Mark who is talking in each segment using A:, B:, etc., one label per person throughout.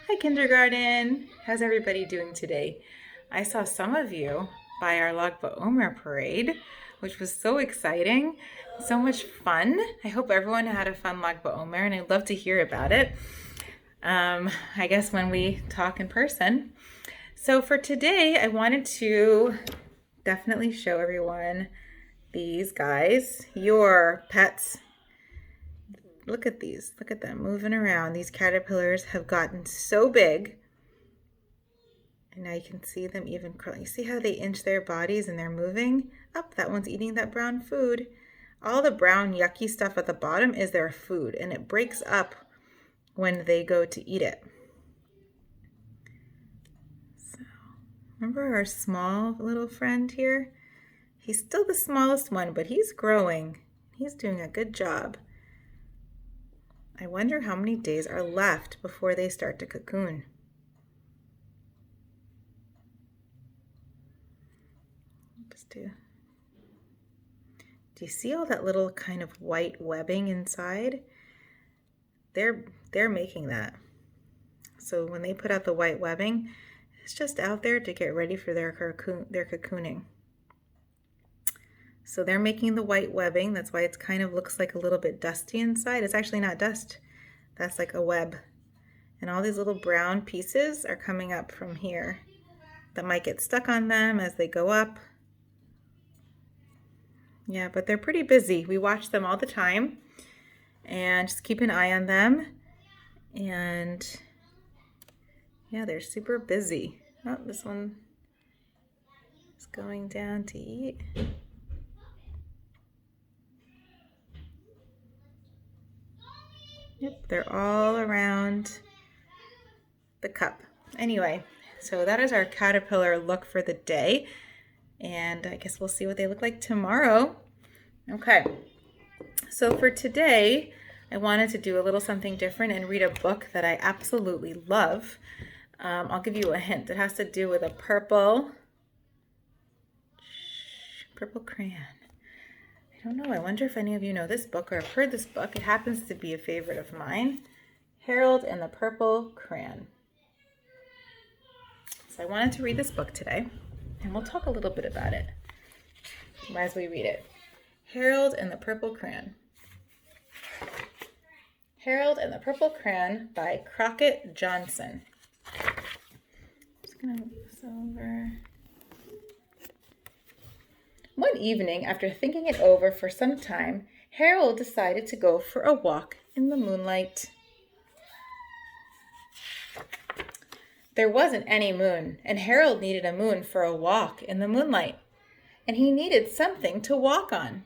A: Hi, kindergarten. How's everybody doing today? I saw some of you by our Lag BaOmer parade, which was so exciting, so much fun. I hope everyone had a fun Lag BaOmer, and I'd love to hear about it. I guess when we talk in person. So for today, I wanted to definitely show everyone these guys, your pets. Look at these. Look at them moving around. These caterpillars have gotten so big. And now you can see them even curling. You see how they inch their bodies and they're moving? Up, that one's eating that brown food. All the brown yucky stuff at the bottom is their food, and it breaks up when they go to eat it. So, remember our small little friend here? He's still the smallest one, but he's growing. He's doing a good job. I wonder how many days are left before they start to cocoon. Do you see all that little kind of white webbing inside? They're making that. So when they put out the white webbing, it's just out there to get ready for their cocooning. So they're making the white webbing. That's why it kind of looks like a little bit dusty inside. It's actually not dust. That's like a web. And all these little brown pieces are coming up from here that might get stuck on them as they go up. Yeah, but they're pretty busy. We watch them all the time and just keep an eye on them. And yeah, they're super busy. Oh, this one is going down to eat. Yep, they're all around the cup. Anyway, so that is our caterpillar look for the day. And I guess we'll see what they look like tomorrow. Okay, so for today, I wanted to do a little something different and read a book that I absolutely love. I'll give you a hint. It has to do with a purple crayon. I don't know. I wonder if any of you know this book or have heard this book. It happens to be a favorite of mine. Harold and the Purple Crayon. So I wanted to read this book today, and we'll talk a little bit about it as we read it. Harold and the Purple Crayon. Harold and the Purple Crayon by Crockett Johnson. Just gonna move this over. One evening, after thinking it over for some time, Harold decided to go for a walk in the moonlight. There wasn't any moon, and Harold needed a moon for a walk in the moonlight, and he needed something to walk on.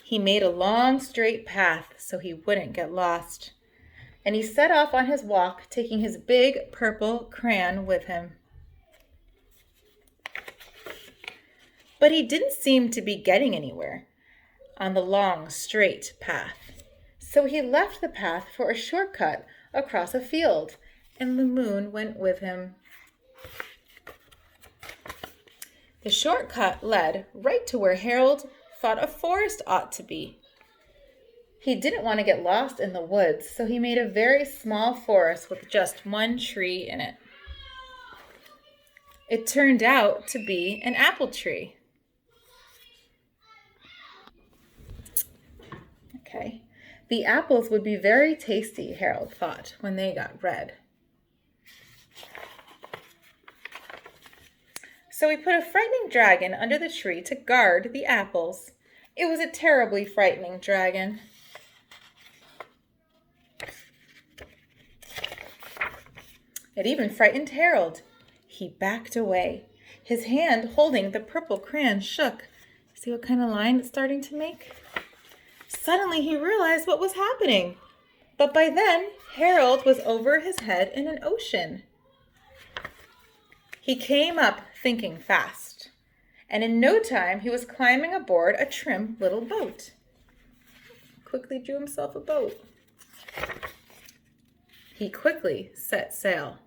A: He made a long, straight path so he wouldn't get lost, and he set off on his walk, taking his big purple crayon with him. But he didn't seem to be getting anywhere on the long, straight path. So he left the path for a shortcut across a field, and the moon went with him. The shortcut led right to where Harold thought a forest ought to be. He didn't want to get lost in the woods, so he made a very small forest with just one tree in it. It turned out to be an apple tree. Okay. The apples would be very tasty, Harold thought, when they got red. So he put a frightening dragon under the tree to guard the apples. It was a terribly frightening dragon. It even frightened Harold. He backed away. His hand holding the purple crayon shook. See what kind of line it's starting to make? Suddenly he realized what was happening. But by then, Harold was over his head in an ocean. He came up thinking fast, and in no time he was climbing aboard a trim little boat. Quickly drew himself a boat. He quickly set sail,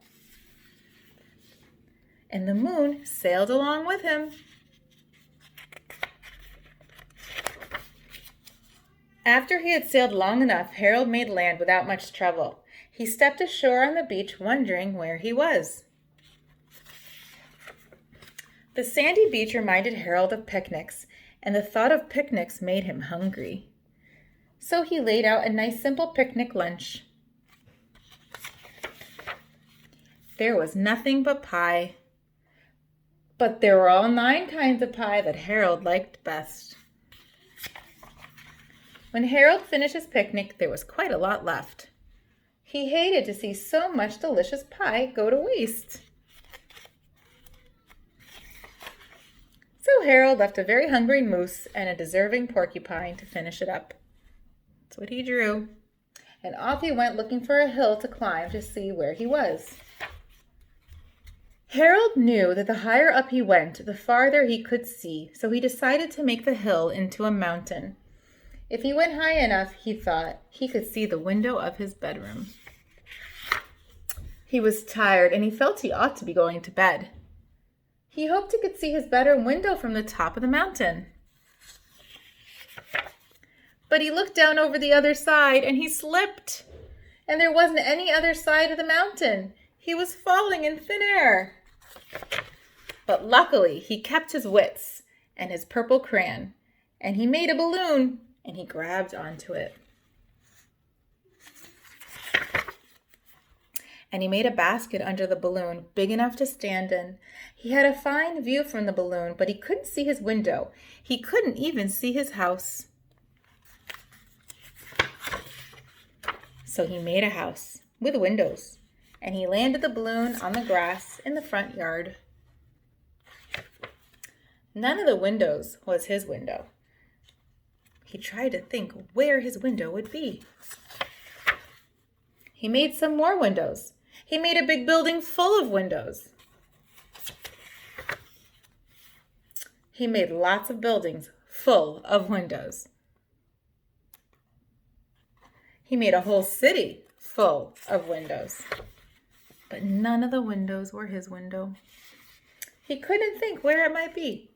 A: and the moon sailed along with him. After he had sailed long enough, Harold made land without much trouble. He stepped ashore on the beach, wondering where he was. The sandy beach reminded Harold of picnics, and the thought of picnics made him hungry. So he laid out a nice simple picnic lunch. There was nothing but pie. But there were all 9 kinds of pie that Harold liked best. When Harold finished his picnic, there was quite a lot left. He hated to see so much delicious pie go to waste. So Harold left a very hungry moose and a deserving porcupine to finish it up. That's what he drew. And off he went looking for a hill to climb to see where he was. Harold knew that the higher up he went, the farther he could see, so he decided to make the hill into a mountain. If he went high enough, he thought, he could see the window of his bedroom. He was tired, and he felt he ought to be going to bed. He hoped he could see his bedroom window from the top of the mountain. But he looked down over the other side, and he slipped. And there wasn't any other side of the mountain. He was falling in thin air. But luckily, he kept his wits and his purple crayon, and he made a balloon, and he grabbed onto it. And he made a basket under the balloon, big enough to stand in. He had a fine view from the balloon, but he couldn't see his window. He couldn't even see his house. So he made a house with windows, and he landed the balloon on the grass in the front yard. None of the windows was his window. He tried to think where his window would be. He made some more windows. He made a big building full of windows. He made lots of buildings full of windows. He made a whole city full of windows. But none of the windows were his window. He couldn't think where it might be.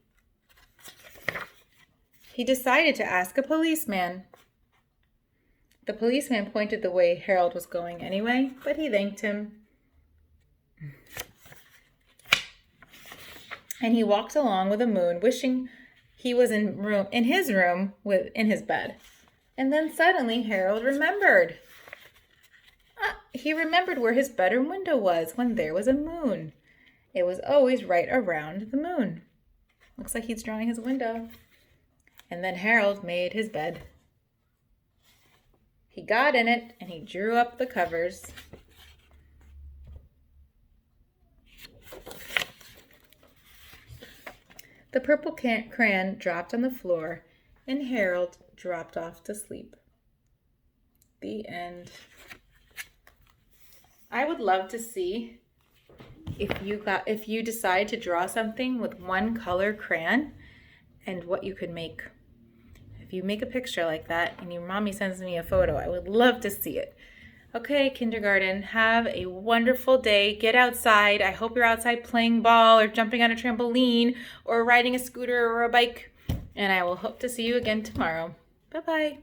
A: He decided to ask a policeman. The policeman pointed the way Harold was going anyway, but he thanked him. And he walked along with the moon, wishing he was in his room in his bed. And then suddenly Harold remembered. He remembered where his bedroom window was when there was a moon. It was always right around the moon. Looks like he's drawing his window. And then Harold made his bed. He got in it and he drew up the covers. The purple crayon dropped on the floor and Harold dropped off to sleep. The end. I would love to see if you decide to draw something with one color crayon and what you could make. If you make a picture like that and your mommy sends me a photo, I would love to see it. Okay, kindergarten, have a wonderful day. Get outside. I hope you're outside playing ball or jumping on a trampoline or riding a scooter or a bike. And I will hope to see you again tomorrow. Bye-bye.